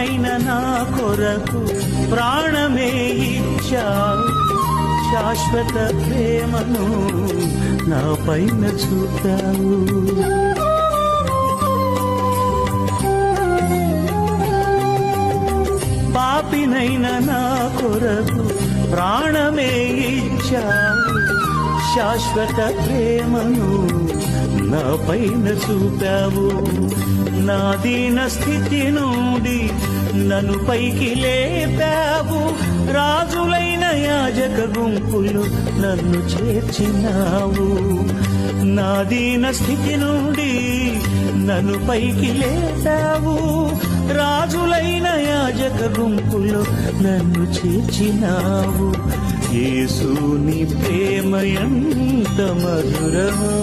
పాపినైన నా కొరకు ప్రాణమే ఇచ్చావు, శాశ్వత ప్రేమను నా పైన చూపావు. పాపినైన నా కొరకు ప్రాణమే ఇచ్చావు, శాశ్వత ప్రేమను నా పైన చూపావు. నా దీన స్థితి నుండి నన్ను పైకి లేపావు, రాజులైన యాజక గుంపులు నన్ను చేర్చినావు. నా దీన స్థితి నుండి నన్ను పైకి లేపావు, రాజులైన యాజక గుంపులు నన్ను చేర్చినావు. యేసు నీ ప్రేమ ఎంత మధురమో.